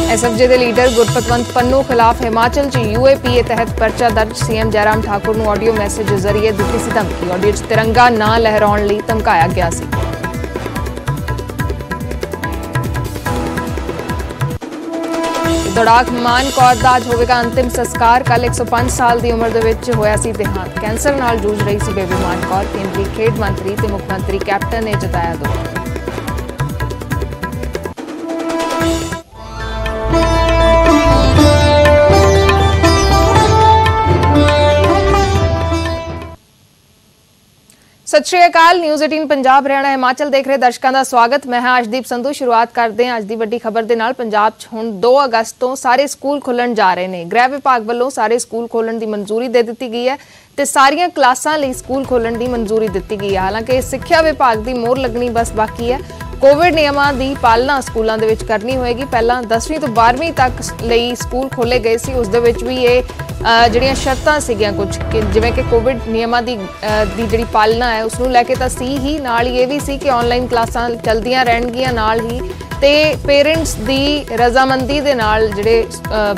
SFJ के leader Gurpatwant Pannu खिलाफ हिमाचल च यूएपीए तहत परचा दर्ज। सीएम जयराम ठाकुर नूं ऑडियो मैसेज जरिए दित्ती सी धमकी। ऑडियो च तिरंगा ना लहराउण लई धमकाया गया सी। दौड़ाक मान कौर दा अज होवेगा अंतिम संस्कार। कल 105 साल की उम्र दे विच होया सी देहांत। कैंसर नाल जूझ रही सी बेबी मान कौर। केंद्रीय खेड मंत्री ते मुख मंत्री कैप्टन ने जताया दुख। सत श्री अकाल। न्यूज़ 18 पंजाब हरियाणा हिमाचल देख रहे दर्शकों का स्वागत। मैं हाँ अर्शदीप संधू। शुरुआत करते हैं अज की वड्डी खबर के नाल। पंजाब च हुण 2 अगस्त तो सारे स्कूल खुलण जा रहे हैं। गृह विभाग वालों सारे स्कूल खोलण की मंजूरी दे दी गई है ते सारियां क्लासां लई स्कूल खोलण की मंजूरी दी गई है। हालांकि सिक्ख्या विभाग की मोहर लगनी बस बाकी है। कोविड नियमां की पालना स्कूलों दे विच करनी होएगी। पहला 10वीं तो 12वीं तक लई स्कूल खोले गए सी। उस दे विच भी ये ਜਿਹੜੀਆਂ ਸ਼ਰਤਾਂ ਸੀਗੀਆਂ ਕੁਝ ਜਿਵੇਂ ਕਿ ਕੋਵਿਡ ਨਿਯਮਾਂ ਦੀ ਜਿਹੜੀ ਪਾਲਣਾ ਹੈ ਉਸ ਨੂੰ ਲੈ ਕੇ ਤਾਂ ਸੀ ਹੀ, ਨਾਲ ਹੀ ਇਹ ਵੀ ਸੀ ਕਿ ਆਨਲਾਈਨ ਕਲਾਸਾਂ ਚੱਲਦੀਆਂ ਰਹਿਣਗੀਆਂ ਨਾਲ ਹੀ ਤੇ ਪੇਰੈਂਟਸ ਦੀ ਰਜ਼ਾਮੰਦੀ ਦੇ ਨਾਲ ਜਿਹੜੇ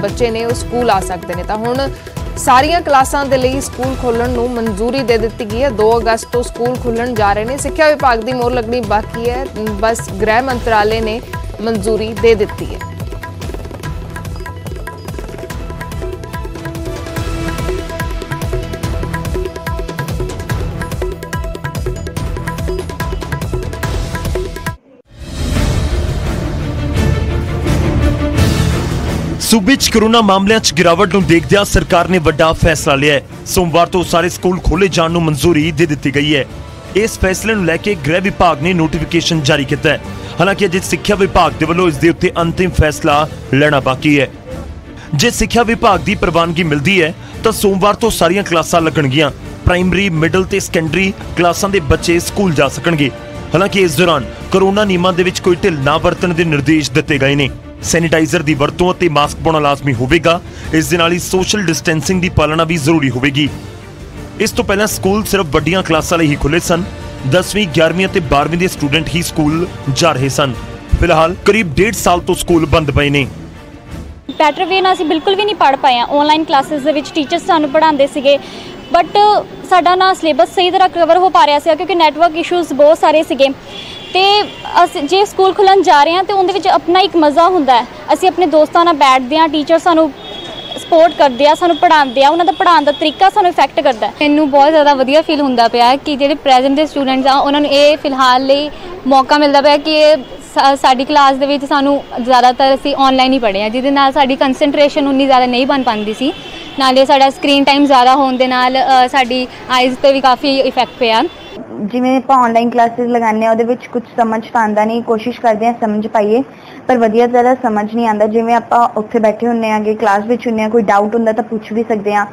ਬੱਚੇ ਨੇ ਉਹ ਸਕੂਲ ਆ ਸਕਦੇ ਨੇ। ਤਾਂ ਹੁਣ ਸਾਰੀਆਂ ਕਲਾਸਾਂ ਦੇ ਲਈ ਸਕੂਲ ਖੋਲਣ ਨੂੰ ਮਨਜ਼ੂਰੀ ਦੇ ਦਿੱਤੀ ਗਈ ਹੈ। 2 ਅਗਸਤ ਤੋਂ ਸਕੂਲ ਖੁੱਲਣ ਜਾ ਰਹੇ ਨੇ। ਸਿੱਖਿਆ ਵਿਭਾਗ ਦੀ ਮੋਹਰ ਲੱਗਣੀ ਬਾਕੀ ਹੈ। ਬਸ ਗ੍ਰਹਿ ਮੰਤਰਾਲੇ ਨੇ ਮਨਜ਼ੂਰੀ ਦੇ ਦਿੱਤੀ ਹੈ। सूबे च कोरोना मामलों च गिरावट नूं देखदिआं सरकार ने वड्डा फैसला लिया है। सोमवार तो सारे स्कूल खोले जाने नूं मंजूरी दे दी गई है। इस फैसले नूं लैके गृह विभाग ने नोटिफिकेशन जारी किया है। हालांकि अजे सिक्ख्या विभाग दे वल्लों इस दे उत्ते अंतिम फैसला लेना बाकी है। जे सिक्ख्या विभाग की प्रवानगी मिलती है तो सोमवार तो सारियां क्लासां लगणगीआं। प्राइमरी मिडल ते सैकेंडरी क्लासां दे बच्चे स्कूल जा सकणगे। हालांकि इस दौरान कोरोना नियमां दे विच कोई ढिल ना वरतण दे निर्देश दिते गए ने। सैनिटाइजर की वरतों और मास्क पाउणा लाजमी होवेगा। इस दे नाल ही सोशल डिस्टेंसिंग की पालना भी जरूरी होवेगी। इस तो पहला स्कूल सिर्फ वड्डियां क्लासां लई ही खुले सन। 10वीं 11वीं और 12वीं के स्टूडेंट ही स्कूल जा रहे सन। फिलहाल करीब 1.5 साल तो स्कूल बंद पए ने। बैटर वे ना असीं बिल्कुल भी नहीं पढ़ पाए। ऑनलाइन क्लासेस दे विच टीचर्स सानूं पढ़ाਉਂਦੇ ਸੀਗੇ बट साडा ना सिलेबस सही तरह कवर हो पा रहा ਸੀ क्योंकि नैटवर्क इशूज़ बहुत सारे ਸੀਗੇ। ਤੇ ਅਸੀਂ ਜੇ ਸਕੂਲ ਖੁੱਲਣ ਜਾ ਰਹੇ ਹਾਂ ਤੇ ਉਹਦੇ ਵਿੱਚ ਆਪਣਾ ਇੱਕ ਮਜ਼ਾ ਹੁੰਦਾ ਹੈ। ਅਸੀਂ ਆਪਣੇ ਦੋਸਤਾਂ ਨਾਲ ਬੈਠਦੇ ਹਾਂ, ਟੀਚਰ ਸਾਨੂੰ ਸਪੋਰਟ ਕਰਦੇ ਆ, ਸਾਨੂੰ ਪੜ੍ਹਾਉਂਦੇ ਆ, ਉਹਨਾਂ ਦਾ ਪੜ੍ਹਾਉਣ ਦਾ ਤਰੀਕਾ ਸਾਨੂੰ ਇਫੈਕਟ ਕਰਦਾ ਹੈ। ਮੈਨੂੰ ਬਹੁਤ ਜ਼ਿਆਦਾ ਵਧੀਆ ਫੀਲ ਹੁੰਦਾ ਪਿਆ ਕਿ ਜਿਹੜੇ ਪ੍ਰੈਜ਼ੈਂਟ ਦੇ ਸਟੂਡੈਂਟਸ ਆ ਉਹਨਾਂ ਨੂੰ ਇਹ ਫਿਲਹਾਲ ਲਈ ਮੌਕਾ ਮਿਲਦਾ ਪਿਆ ਕਿ ਸਾਡੀ ਕਲਾਸ ਦੇ ਵਿੱਚ ਸਾਨੂੰ ਜ਼ਿਆਦਾਤਰ ਅਸੀਂ ਆਨਲਾਈਨ ਹੀ ਪੜ੍ਹੇ ਹਾਂ, ਜਿਹਦੇ ਨਾਲ ਸਾਡੀ ਕੰਸੈਂਟਰੇਸ਼ਨ ਉਨੀ ਜ਼ਿਆਦਾ ਨਹੀਂ ਬਣ ਪਾਉਂਦੀ ਸੀ। ਨਾਲੇ ਸਾਡਾ ਸਕਰੀਨ ਟਾਈਮ ਜ਼ਿਆਦਾ ਹੋਣ ਦੇ ਨਾਲ ਸਾਡੀ ਆਈਜ਼ 'ਤੇ ਵੀ ਕਾਫੀ ਇਫੈਕਟ ਪਿਆ। ਜਿਵੇਂ ਆਪਾਂ ਆਨਲਾਈਨ ਕਲਾਸਿਸ ਲਗਾਉਂਦੇ ਹਾਂ ਉਹਦੇ ਵਿੱਚ ਕੁਝ ਸਮਝ ਤਾਂ ਆਉਂਦਾ ਨਹੀਂ। ਕੋਸ਼ਿਸ਼ ਕਰਦੇ ਹਾਂ ਸਮਝ ਪਾਈਏ ਪਰ ਵਧੀਆ ਤਰ੍ਹਾਂ ਸਮਝ ਨਹੀਂ ਆਉਂਦਾ। ਜਿਵੇਂ ਆਪਾਂ ਉੱਥੇ ਬੈਠੇ ਹੁੰਦੇ ਆਂਗੇ, ਕਲਾਸ ਵਿੱਚ ਹੁੰਦੇ ਹਾਂ, ਕੋਈ ਡਾਊਟ ਹੁੰਦਾ ਤਾਂ ਪੁੱਛ ਵੀ ਸਕਦੇ ਹਾਂ।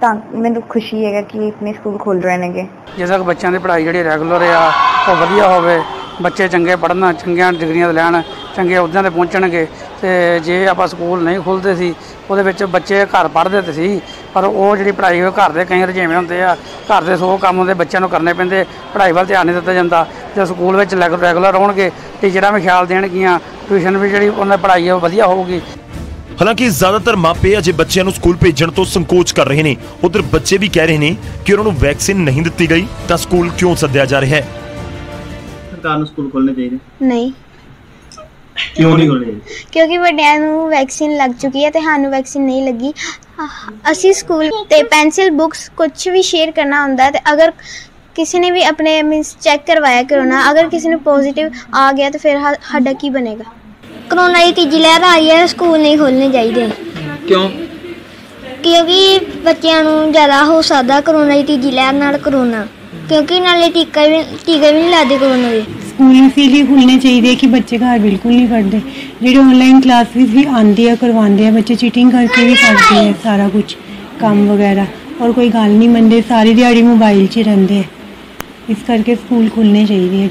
ਤਾਂ ਮੈਨੂੰ ਖੁਸ਼ੀ ਹੈਗਾ ਕਿ ਆਪਣੇ ਸਕੂਲ ਖੁੱਲ੍ਹ ਰਹੇ ਨੇਗੇ। ਜਿਸ ਤੱਕ ਬੱਚਿਆਂ ਦੀ ਪੜ੍ਹਾਈ ਜਿਹੜੀ ਰੈਗੂਲਰ ਆ ਉਹ ਵਧੀਆ ਹੋਵੇ, ਬੱਚੇ ਚੰਗੇ ਪੜ੍ਹਨ, ਚੰਗੀਆਂ ਡਿਗਰੀਆਂ ਲੈਣ, ਚੰਗੇ ਅਹੁਦਿਆਂ 'ਤੇ ਪਹੁੰਚਣਗੇ। ਅਤੇ ਜੇ ਆਪਾਂ ਸਕੂਲ ਨਹੀਂ ਖੁੱਲ੍ਹਦੇ ਸੀ ਉਹਦੇ ਵਿੱਚ ਬੱਚੇ ਘਰ ਪੜ੍ਹਦੇ ਤਾਂ ਸੀ ਪਰ ਉਹ ਜਿਹੜੀ ਪੜ੍ਹਾਈ ਉਹ ਘਰ ਦੇ ਕਈ ਰੁਝੇਵੇਂ ਹੁੰਦੇ ਆ, ਘਰ ਦੇ 100 ਕੰਮ ਹੁੰਦੇ ਬੱਚਿਆਂ ਨੂੰ ਕਰਨੇ ਪੈਂਦੇ, ਪੜ੍ਹਾਈ ਵੱਲ ਧਿਆਨ ਨਹੀਂ ਦਿੱਤਾ ਜਾਂਦਾ। ਜੇ ਸਕੂਲ ਵਿੱਚ ਰੈਗੂਲਰ ਹੋਣਗੇ, ਟੀਚਰਾਂ ਵੀ ਖਿਆਲ ਦੇਣਗੀਆਂ, ਟਿਊਸ਼ਨ ਵੀ ਜਿਹੜੀ ਉਹਨਾਂ ਦੀ ਪੜ੍ਹਾਈ ਉਹ ਵਧੀਆ ਹੋਊਗੀ। हालांकि ज्यादातर मापे अजे बच्चों को स्कूल भेजण तो संकोच कर रहे हैं। उधर बच्चे भी कह रहे हैं कि उन्होंने वैक्सीन नहीं दी गई तो स्कूल क्यों सद्या जा रहा है। सरकार को स्कूल खोलने चाहिए नहीं। क्यों नहीं खोलने चाहिए? क्योंकि ਵੱਡਿਆਂ ਨੂੰ ਵੈਕਸੀਨ ਲੱਗ ਚੁੱਕੀ ਹੈ ਤੇ ਸਾਨੂੰ ਵੈਕਸੀਨ ਨਹੀਂ ਲੱਗੀ। ਅਸੀਂ ਸਕੂਲ ਤੇ ਪੈਨਸਿਲ ਬੁੱਕਸ ਕੁਝ ਵੀ ਸ਼ੇਅਰ ਕਰਨਾ ਹੁੰਦਾ ਤੇ ਅਗਰ ਕਿਸੇ ਨੇ ਵੀ ਆਪਣੇ ਮੀਨਸ ਚੈੱਕ ਕਰਵਾਇਆ ਕਰੋਨਾ, ਅਗਰ ਕਿਸੇ ਨੂੰ ਪੋਜ਼ਿਟਿਵ ਆ ਗਿਆ ਤਾਂ ਫਿਰ ਸਾਡਾ ਕੀ ਬਣੇਗਾ। ਕਰੋਨਾ ਦੀ ਤੀਜੀ ਲਹਿਰ ਆ ਰਹੀ ਹੈ, ਸਕੂਲ ਨਹੀਂ ਖੋਲ੍ਹਣੇ ਚਾਹੀਦੇ। ਕਿਉਂ? ਕਿਉਂਕਿ ਬੱਚਿਆਂ ਨੂੰ ਜ਼ਿਆਦਾ ਹੋ ਸਕਦਾ ਕਰੋਨਾ ਦੀ ਤੀਜੀ ਲਹਿਰ ਨਾਲ ਕਰੋਨਾ, ਕਿਉਂਕਿ ਨਾਲੇ ਟੀਕੇ ਵੀ ਨਹੀਂ ਲੱਗਦੇ ਕਰੋਨਾ ਦੇ। ਸਕੂਲ ਇसीलिए खुलने चाहिए कि बच्चे घर बिल्कुल नहीं पढ़ते। जो ऑनलाइन क्लासेस भी आती है करवाते हैं, बच्चे चीटिंग करके भी करते हैं सारा कुछ काम वगैरह और कोई गल नहीं मनते, सारी दिहाड़ी मोबाइल 'ਚ रहते हैं। इस करके स्कूल खुलने चाहिए।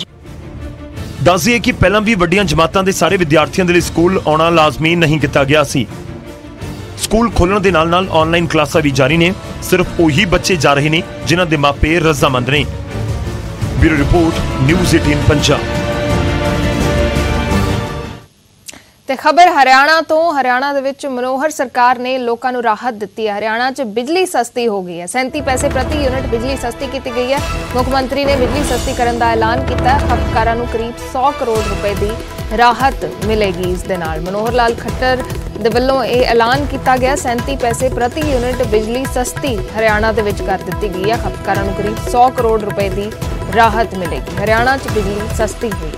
दस दिए कि पहला भी वड्डियां जमातां दे सारे विद्यार्थियों दे लई स्कूल आउणा लाजमी नहीं किया गया सी। स्कूल खोलण दे नाल नाल ऑनलाइन क्लासां भी जारी ने। सिर्फ उही बच्चे जा रहे ने जिन्हां दे मापे रजामंद ने। Bureau report news 18 Punjab. ਤੇ ਖਬਰ ਹਰਿਆਣਾ ਤੋਂ। ਹਰਿਆਣਾ ਦੇ ਵਿੱਚ ਮਨੋਹਰ ਸਰਕਾਰ ਨੇ ਲੋਕਾਂ ਨੂੰ ਰਾਹਤ ਦਿੱਤੀ ਹੈ। ਹਰਿਆਣਾ 'ਚ ਬਿਜਲੀ ਸਸਤੀ ਹੋ ਗਈ ਹੈ। 37 ਪੈਸੇ ਪ੍ਰਤੀ ਯੂਨਿਟ ਬਿਜਲੀ ਸਸਤੀ ਕੀਤੀ ਗਈ ਹੈ। ਮੁੱਖ ਮੰਤਰੀ ਨੇ ਬਿਜਲੀ ਸਸਤੀ ਕਰਨ ਦਾ ਐਲਾਨ ਕੀਤਾ ਹੈ। ਖਪਤਕਾਰਾਂ ਨੂੰ ਕਰੀਬ 100 ਕਰੋੜ ਰੁਪਏ ਦੀ ਰਾਹਤ ਮਿਲੇਗੀ। ਇਸ ਦੇ ਨਾਲ ਮਨੋਹਰ ਲਾਲ ਖੱਟਰ ਦੇ ਵੱਲੋਂ ਇਹ ਐਲਾਨ ਕੀਤਾ ਗਿਆ। 37 ਪੈਸੇ ਪ੍ਰਤੀ ਯੂਨਿਟ ਬਿਜਲੀ ਸਸਤੀ ਹਰਿਆਣਾ ਦੇ ਵਿੱਚ ਕਰ ਦਿੱਤੀ ਗਈ ਹੈ। ਖਪਤਕਾਰਾਂ ਨੂੰ ਕਰੀਬ 100 ਕਰੋੜ ਰੁਪਏ ਦੀ ਰਾਹਤ ਮਿਲੇਗੀ। ਹਰਿਆਣਾ 'ਚ ਬਿਜਲੀ ਸਸਤੀ ਹੋਈ।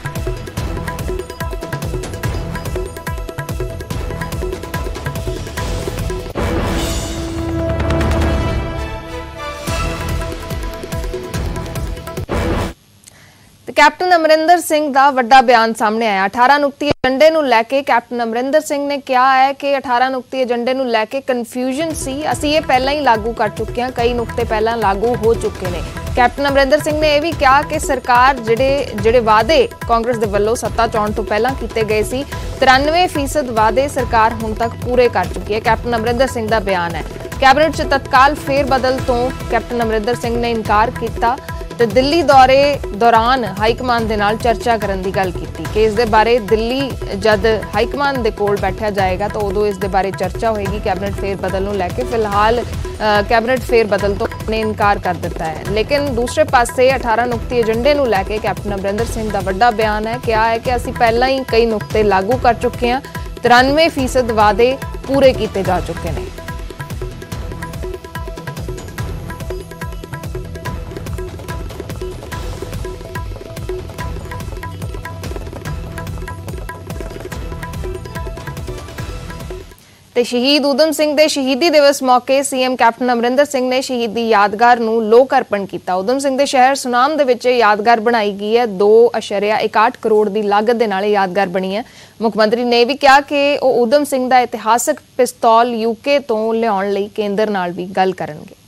कैप्टन अमरिंदर सिंह का वड्डा बयान सामने आया। 18 नुक्ती एजेंडे नूं लैके कैप्टन अमरिंदर सिंह ने कहा है कि 18 नुक्ती एजेंडे नूं लैके कन्फ्यूजन सी, असीं ये पहलां ही लागू कर चुके हैं, कई नुक्ते पहलां लागू हो चुके हैं। कैप्टन अमरिंदर सिंह ने यह भी कहा कि सरकार जिहड़े वादे कांग्रेस दे वल्लों सत्ता च आउण तों पहलां कीते गए सी, 93% वादे सरकार हुण तक पूरे कर चुकी है। कैप्टन अमरिंदर सिंह का बयान है। कैबिनेट च तत्काल फेरबदल तो कैप्टन अमरिंदर सिंह ने इनकार किया ਤੇ ਦਿੱਲੀ ਦੌਰੇ ਦੌਰਾਨ ਹਾਈਕਮਾਨ ਦੇ ਨਾਲ ਚਰਚਾ ਕਰਨ ਦੀ ਗੱਲ ਕੀਤੀ ਕਿ ਇਸ ਦੇ ਬਾਰੇ ਦਿੱਲੀ ਜਦ ਹਾਈਕਮਾਨ ਦੇ ਕੋਲ ਬੈਠਿਆ ਜਾਏਗਾ ਤਾਂ ਉਦੋਂ ਇਸ ਦੇ ਬਾਰੇ ਚਰਚਾ ਹੋਏਗੀ। ਕੈਬਨਿਟ ਫੇਰ ਬਦਲ ਨੂੰ ਲੈ ਕੇ ਫਿਲਹਾਲ ਕੈਬਨਿਟ ਫੇਰ ਬਦਲ ਤੋਂ ਨੇ ਇਨਕਾਰ ਕਰ ਦਿੱਤਾ ਹੈ। ਲੇਕਿਨ ਦੂਸਰੇ ਪਾਸੇ 18 ਨੁਕਤੇ ਏਜੰਡੇ ਨੂੰ ਲੈ ਕੇ ਕੈਪਟਨ ਅਮਰਿੰਦਰ ਸਿੰਘ ਦਾ ਵੱਡਾ ਬਿਆਨ ਹੈ। ਕਿਹਾ ਹੈ ਕਿ ਅਸੀਂ ਪਹਿਲਾਂ ਹੀ ਕਈ ਨੁਕਤੇ ਲਾਗੂ ਕਰ ਚੁੱਕੇ ਹਾਂ, 93% ਵਾਅਦੇ ਪੂਰੇ ਕੀਤੇ ਜਾ ਚੁੱਕੇ ਨੇ। ਤੇ ਸ਼ਹੀਦ ਊਧਮ ਸਿੰਘ ਦੇ ਸ਼ਹੀਦੀ ਦਿਵਸ ਮੌਕੇ ਸੀਐਮ ਕੈਪਟਨ ਅਮਰਿੰਦਰ ਸਿੰਘ ਨੇ ਸ਼ਹੀਦੀ ਯਾਦਗਾਰ ਨੂੰ ਲੋਕ ਅਰਪਣ ਕੀਤਾ। ਊਧਮ ਸਿੰਘ ਦੇ ਸ਼ਹਿਰ ਸੁਨਾਮ ਦੇ ਵਿੱਚ ਯਾਦਗਾਰ ਬਣਾਈ ਗਈ ਹੈ। 2.61 ਕਰੋੜ ਦੀ ਲਾਗਤ ਦੇ ਨਾਲ ਯਾਦਗਾਰ ਬਣੀ ਹੈ। ਮੁੱਖ ਮੰਤਰੀ ਨੇ ਵੀ ਕਿਹਾ ਕਿ ਉਹ ਊਧਮ ਸਿੰਘ ਦਾ ਇਤਿਹਾਸਕ ਪਿਸਤੌਲ ਯੂਕੇ ਤੋਂ ਲਿਆਉਣ ਲਈ ਕੇਂਦਰ ਨਾਲ ਵੀ ਗੱਲ ਕਰਨਗੇ।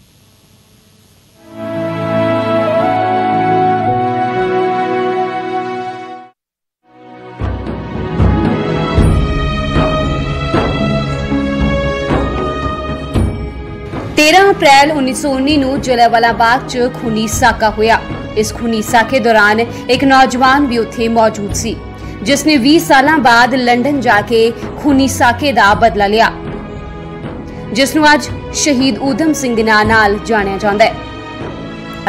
अप्रैल 1919 ਨੂੰ ਜਲਿਆਂਵਾਲਾ ਬਾਗ 'ਚ ਖੂਨੀ ਸਾਕਾ ਹੋਇਆ। ਇਸ ਖੂਨੀ ਸਾਕੇ ਦੌਰਾਨ ਇੱਕ ਨੌਜਵਾਨ ਵੀ ਉੱਥੇ ਮੌਜੂਦ ਸੀ ਜਿਸ ਨੇ 20 ਸਾਲਾਂ ਬਾਅਦ ਲੰਡਨ ਜਾ ਕੇ ਖੂਨੀ ਸਾਕੇ ਦਾ ਬਦਲਾ ਲਿਆ, ਜਿਸ ਨੂੰ ਅੱਜ ਸ਼ਹੀਦ ਊਧਮ ਸਿੰਘ ਦੇ ਨਾਂ ਨਾਲ ਜਾਣਿਆ ਜਾਂਦਾ ਹੈ।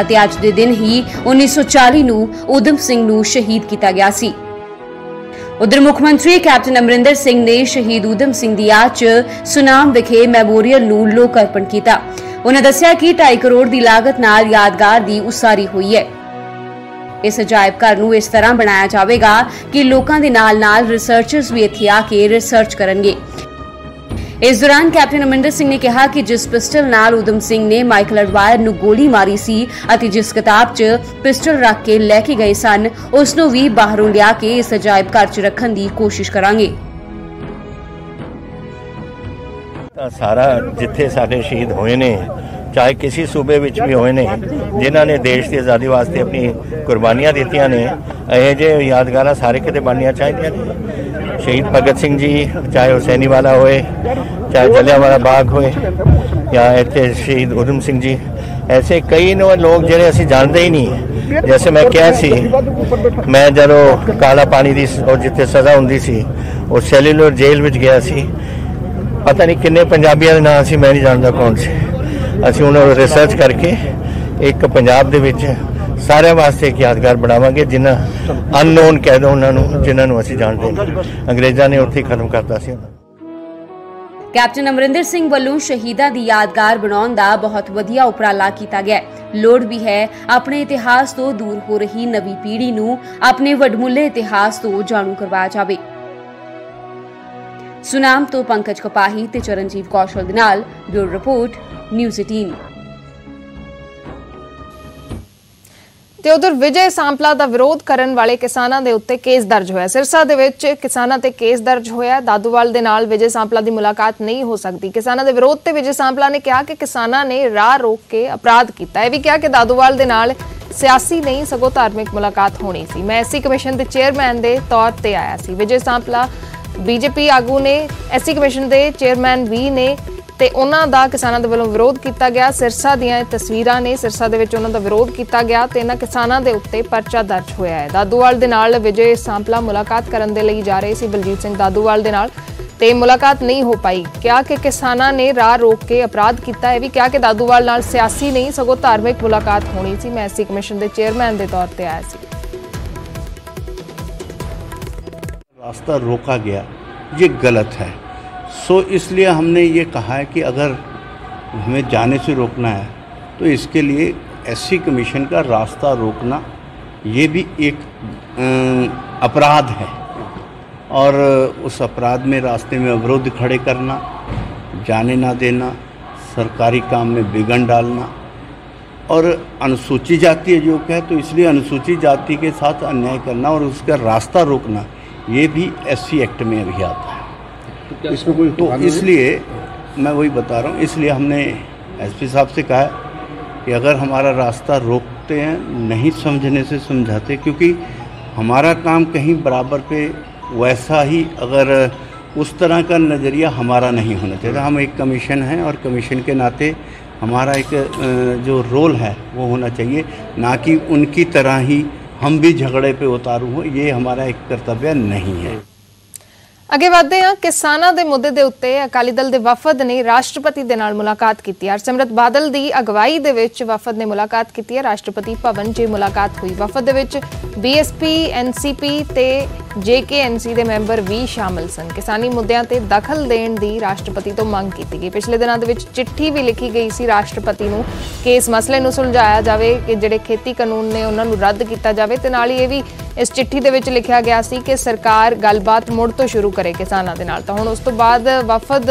ਅਤੇ ਅੱਜ ਦੇ ਦਿਨ ਹੀ 1940 ਨੂੰ ਊਧਮ ਸਿੰਘ ਨੂੰ ਸ਼ਹੀਦ ਕੀਤਾ ਗਿਆ ਸੀ। उधर मुख्यमंत्री कैप्टन अमरिंदर सिंह ने शहीद ऊधम सिंह दी याद च सुनाम विखे मैमोरीयल नूं लोक अर्पण कीता। उन्हें दस्सिया कि 2.5 करोड़ की लागत नाल यादगार दी उसारी हुई है। इस अजायब घर नूं इस तरह बनाया जाएगा कि लोकां दे नाल रिसर्चर्स भी इत्थे आके रिसर्च करनगे। इस दौरान कैप्टन अमरिंदर सिंह ने कहा कि जिस पिस्टल नाल ऊधम सिंह ने माइकल अडवायर नूं गोली मारी सी अते जिस किताब च पिस्टल रख के लैके गए सन उस नूं भी बाहरों लिया के इस अजायब घर च रखण दी कोशिश करांगे। सारा जिथे साडे शहीद होए ने चाहे किसी सूबे विच भी होए ने जिन्हां ने देश की आज़ादी वास्ते अपनी कुर्बानियां दित्तियां ने, इहो जे यादगारां सारे किते बननियां चाहिदियां ने। शहीद भगत सिंह जी चाहे हुसैनी वाला होए, चाहे जलियांवाला बाग होए या इत्थे शहीद ऊधम सिंह जी, ऐसे कई लोग जिहड़े असीं जानते ही नहीं। जैसे मैं कहा सी, मैं जदों काला पानी दी जिथे सज़ा हुंदी सी उस सैल्यूलर जेल विच गया सी, पता नहीं किन्ने पंजाबियों के नाम सी, मैं नहीं जानता कौन से। असीं उन्होंने रिसर्च करके एक पंजाब दे विच सारे वास्ते एक यादगार बनावांगे जिन्हां अननोन कह दो उन्होंने, जिन्होंने असीं जानते नहीं। अंग्रेज़ां ने उत्थे खत्म करता सी। कैप्टन अमरिंदर सिंह वालों शहीदां दी यादगार बनाउण दा बहुत वधिया उपराला कीता गया। लोड़ भी है अपने इतिहास तो दूर हो रही नवी पीढ़ी नूं अपने वडमुले इतिहास तो जाणू करवाया जावे। सुनाम तो पंकज कपाही ते चरणजीव कौशल दे नाल ब्यूरो रिपोर्ट न्यूज़ 18। ਤੇ ਉਧਰ ਵਿਜੇ ਸਾਂਪਲਾ ਦਾ ਵਿਰੋਧ ਕਰਨ ਵਾਲੇ ਕਿਸਾਨਾਂ ਦੇ ਉੱਤੇ ਕੇਸ ਦਰਜ ਹੋਇਆ। ਸਿਰਸਾ ਦੇ ਵਿੱਚ ਕਿਸਾਨਾਂ ਤੇ ਕੇਸ ਦਰਜ ਹੋਇਆ। ਦਾਦੂਵਾਲ ਦੇ ਨਾਲ ਵਿਜੇ ਸਾਂਪਲਾ ਦੀ ਮੁਲਾਕਾਤ ਨਹੀਂ ਹੋ ਸਕਦੀ। ਕਿਸਾਨਾਂ ਦੇ ਵਿਰੋਧ ਤੇ ਵਿਜੇ ਸਾਂਪਲਾ ਨੇ ਕਿਹਾ ਕਿ ਕਿਸਾਨਾਂ ਨੇ ਰਾਹ ਰੋਕ ਕੇ ਅਪਰਾਧ ਕੀਤਾ। ਇਹ ਵੀ ਕਿਹਾ ਕਿ ਦਾਦੂਵਾਲ ਦੇ ਨਾਲ ਸਿਆਸੀ ਨਹੀਂ ਸਗੋਂ ਧਾਰਮਿਕ ਮੁਲਾਕਾਤ ਹੋਣੀ ਸੀ। ਮੈਂ ਐਸਸੀ ਕਮਿਸ਼ਨ ਦੇ ਚੇਅਰਮੈਨ ਦੇ ਤੌਰ ਤੇ ਆਇਆ ਸੀ। ਵਿਜੇ ਸਾਂਪਲਾ ਬੀਜੇਪੀ ਆਗੂ ਨੇ ਐਸਸੀ ਕਮਿਸ਼ਨ ਦੇ ਚੇਅਰਮੈਨ ਵੀ ਨੇ ਤੇ ਉਹਨਾਂ ਦਾ ਕਿਸਾਨਾਂ ਦੇ ਵੱਲੋਂ ਵਿਰੋਧ ਕੀਤਾ ਗਿਆ। ਸਿਰਸਾ ਦੀਆਂ ਇਹ ਤਸਵੀਰਾਂ ਨੇ, ਸਿਰਸਾ ਦੇ ਵਿੱਚ ਉਹਨਾਂ ਦਾ ਵਿਰੋਧ ਕੀਤਾ ਗਿਆ ਤੇ ਇਹਨਾਂ ਕਿਸਾਨਾਂ ਦੇ ਉੱਤੇ ਪਰਚਾ ਦਰਜ ਹੋਇਆ ਹੈ। ਦਾਦੂਵਾਲ ਦੇ ਨਾਲ ਵਿਜੇ ਸਾਂਪਲਾ ਮੁਲਾਕਾਤ ਕਰਨ ਦੇ ਲਈ ਜਾ ਰਹੇ ਸੀ ਬਲਜੀਤ ਸਿੰਘ ਦਾਦੂਵਾਲ ਦੇ ਨਾਲ ਤੇ ਮੁਲਾਕਾਤ ਨਹੀਂ ਹੋ ਪਾਈ। ਕਿਹਾ ਕਿ ਕਿਸਾਨਾਂ ਨੇ ਰਾਹ ਰੋਕ ਕੇ ਅਪਰਾਧ ਕੀਤਾ ਹੈ। ਵੀ ਕਿਹਾ ਕਿ ਦਾਦੂਵਾਲ ਨਾਲ ਸਿਆਸੀ ਨਹੀਂ ਸਗੋਂ ਧਾਰਮਿਕ ਮੁਲਾਕਾਤ ਹੋਣੀ ਸੀ। ਮੈਂ ਐਸਸੀ ਕਮਿਸ਼ਨ ਦੇ ਚੇਅਰਮੈਨ ਦੇ तौर पे आया ਸੀ। रास्ता रोका गया, ये गलत है। सो इसलिए हमने ये कहा है कि अगर हमें जाने से रोकना है तो इसके लिए एससी कमीशन का रास्ता रोकना ये भी एक अपराध है और उस अपराध में रास्ते में अवरोध खड़े करना, जाने ना देना, सरकारी काम में विघ्न डालना और अनुसूचित जाति जो है तो इसलिए अनुसूचित जाति के साथ अन्याय करना और उसका रास्ता रोकना ये भी एससी एक्ट में अभी आता है। इसमें कोई तो इसलिए मैं वही बता रहा हूँ, इसलिए हमने एसपी साहब से कहा कि अगर हमारा रास्ता रोकते हैं, नहीं समझने से समझाते, क्योंकि हमारा काम कहीं बराबर पे वैसा ही अगर उस तरह का नज़रिया हमारा नहीं होना चाहिए। हम एक कमीशन है और कमीशन के नाते हमारा एक जो रोल है वो होना चाहिए, ना कि उनकी तरह ही हम भी झगड़े पे उतारू हो। ये हमारा एक कर्तव्य नहीं है। ਅੱਗੇ ਵਧਦੇ ਹਾਂ। ਕਿਸਾਨਾਂ ਦੇ ਮੁੱਦੇ ਦੇ ਉੱਤੇ ਅਕਾਲੀ ਦਲ ਦੇ ਵਫਦ ਨੇ ਰਾਸ਼ਟਰਪਤੀ ਦੇ ਨਾਲ ਮੁਲਾਕਾਤ ਕੀਤੀ ਹੈ। ਹਰਸਿਮਰਤ ਬਾਦਲ ਦੀ ਅਗਵਾਈ ਦੇ ਵਿੱਚ ਵਫਦ ਨੇ ਮੁਲਾਕਾਤ ਕੀਤੀ ਹੈ। ਰਾਸ਼ਟਰਪਤੀ ਭਵਨ 'ਚ ਮੁਲਾਕਾਤ ਹੋਈ। ਵਫਦ ਦੇ ਵਿੱਚ ਬੀਐਸਪੀ, ਐਨਸੀਪੀ ਤੇ ਜੇਕੇਐਨਸੀ ਦੇ ਮੈਂਬਰ ਵੀ ਸ਼ਾਮਲ ਸਨ। ਕਿਸਾਨੀ ਮੁੱਦਿਆਂ ਤੇ ਦਖਲ ਦੇਣ ਦੀ ਰਾਸ਼ਟਰਪਤੀ ਤੋਂ ਮੰਗ ਕੀਤੀ ਗਈ। ਪਿਛਲੇ ਦਿਨਾਂ ਦੇ ਵਿੱਚ ਚਿੱਠੀ ਵੀ ਲਿਖੀ ਗਈ ਸੀ ਰਾਸ਼ਟਰਪਤੀ ਨੂੰ ਕਿ ਇਸ ਮਸਲੇ ਨੂੰ ਸੁਲਝਾਇਆ ਜਾਵੇ, ਕਿ ਜਿਹੜੇ ਖੇਤੀ ਕਾਨੂੰਨ ਨੇ ਉਹਨਾਂ ਨੂੰ ਰੱਦ ਕੀਤਾ ਜਾਵੇ ਤੇ ਨਾਲ ਹੀ ਇਹ ਵੀ ਇਸ ਚਿੱਠੀ ਦੇ ਵਿੱਚ ਲਿਖਿਆ ਗਿਆ ਸੀ ਕਿ ਸਰਕਾਰ ਗੱਲਬਾਤ ਮੁੜ ਤੋਂ ਸ਼ੁਰੂ ਕਰੇ ਕਿਸਾਨਾਂ ਦੇ ਨਾਲ। ਤਾਂ ਹੁਣ ਉਸ ਤੋਂ ਬਾਅਦ ਵਫਦ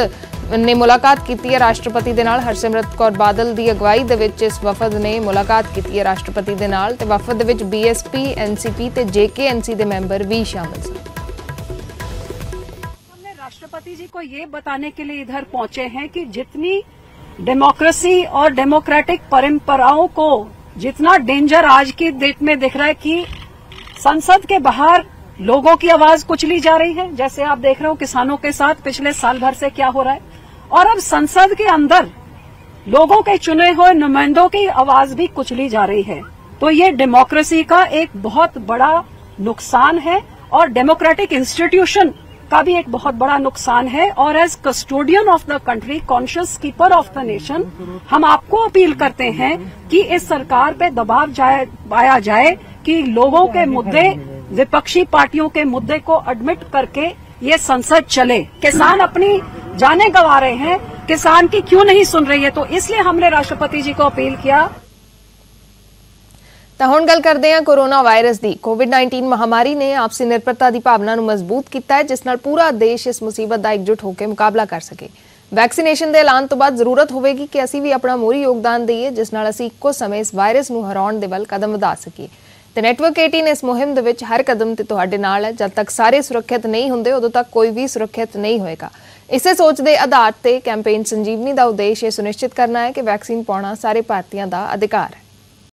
ਨੇ ਮੁਲਾਕਾਤ ਕੀਤੀ ਹੈ ਰਾਸ਼ਟਰਪਤੀ ਦੇ ਨਾਲ। ਹਰਸਿਮਰਤ ਕੌਰ ਬਾਦਲ ਦੀ ਅਗਵਾਈ ਦੇ ਵਿੱਚ ਇਸ ਵਫਦ ਨੇ ਮੁਲਾਕਾਤ ਕੀਤੀ ਹੈ ਰਾਸ਼ਟਰਪਤੀ ਦੇ ਨਾਲ ਤੇ ਵਫਦ ਦੇ ਵਿੱਚ ਬੀਐਸਪੀ, ਐਨਸੀਪੀ ਤੇ ਜੇਕੇਐਨਸੀ ਦੇ ਮੈਂबर भी शामिल हैं। हमने राष्ट्रपति जी को ये बताने के लिए इधर पहुंचे हैं कि जितनी डेमोक्रेसी और डेमोक्रेटिक परंपराओं को जितना डेंजर आज की डेट में दिख रहा है कि संसद के बाहर लोगों की आवाज कुचली जा रही है। जैसे आप देख रहे हो किसानों के साथ पिछले साल भर से क्या हो रहा है, और अब संसद के अंदर लोगों के चुने हुए नुमाइंदों की आवाज भी कुचली जा रही है। तो ये डेमोक्रेसी का एक बहुत बड़ा नुकसान है और डेमोक्रेटिक इंस्टीट्यूशन का भी एक बहुत बड़ा नुकसान है। और as custodian of the country, conscious keeper of the nation, हम आपको अपील करते हैं कि इस सरकार पे दबाव पाया जाए कि लोगों के मुद्दे, विपक्षी पार्टियों के मुद्दे को एडमिट करके ये संसद चले। किसान अपनी जानें गंवा रहे हैं, किसान की क्यों नहीं सुन रही है? तो इसलिए हमने राष्ट्रपति जी को अपील किया। ਤਾਂ ਹੁਣ ਗੱਲ ਕਰਦੇ ਹਾਂ ਕੋਰੋਨਾ ਵਾਇਰਸ ਦੀ। ਕੋਵਿਡ-19 ਮਹਾਮਾਰੀ ਨੇ ਆਪਸੀ ਨਿਰਭਰਤਾ ਦੀ ਭਾਵਨਾ ਨੂੰ ਮਜ਼ਬੂਤ ਕੀਤਾ ਹੈ, ਜਿਸ ਨਾਲ ਪੂਰਾ ਦੇਸ਼ ਇਸ ਮੁਸੀਬਤ ਦਾ ਇਕਜੁੱਟ ਹੋ ਕੇ ਮੁਕਾਬਲਾ ਕਰ ਸਕੇ। ਵੈਕਸੀਨੇਸ਼ਨ ਦੇ ਐਲਾਨ ਤੋਂ ਬਾਅਦ ਜ਼ਰੂਰਤ ਹੋਵੇਗੀ ਕਿ ਅਸੀਂ ਵੀ ਆਪਣਾ ਮੋਹਰੀ ਯੋਗਦਾਨ ਦਈਏ, ਜਿਸ ਨਾਲ ਅਸੀਂ ਇੱਕੋ ਸਮੇਂ ਇਸ ਵਾਇਰਸ ਨੂੰ ਹਰਾਉਣ ਦੇ ਵੱਲ ਕਦਮ ਵਧਾ ਸਕੀਏ। ਤੇ ਨੈਟਵਰਕ 18 ਇਸ ਮੁਹਿੰਮ ਦੇ ਵਿੱਚ ਹਰ ਕਦਮ ਤੇ ਤੁਹਾਡੇ ਨਾਲ ਹੈ। ਜਦ ਤੱਕ ਸਾਰੇ ਸੁਰੱਖਿਅਤ ਨਹੀਂ ਹੁੰਦੇ, ਉਦੋਂ ਤੱਕ ਕੋਈ ਵੀ ਸੁਰੱਖਿਅਤ ਨਹੀਂ ਹੋਏਗਾ। ਇਸੇ ਸੋਚ ਦੇ ਆਧਾਰ ਤੇ ਕੈਂਪੇਨ ਸੰਜੀਵਨੀ ਦਾ ਉਦੇਸ਼ ਇਹ ਸੁਨਿਸ਼ਚਿਤ ਕਰਨਾ ਹੈ ਕਿ ਵੈਕਸੀਨ ਪਾਉਣਾ ਸਾਰੇ ਭਾਰਤੀਆਂ ਦਾ ਅਧਿਕਾਰ ਹੈ।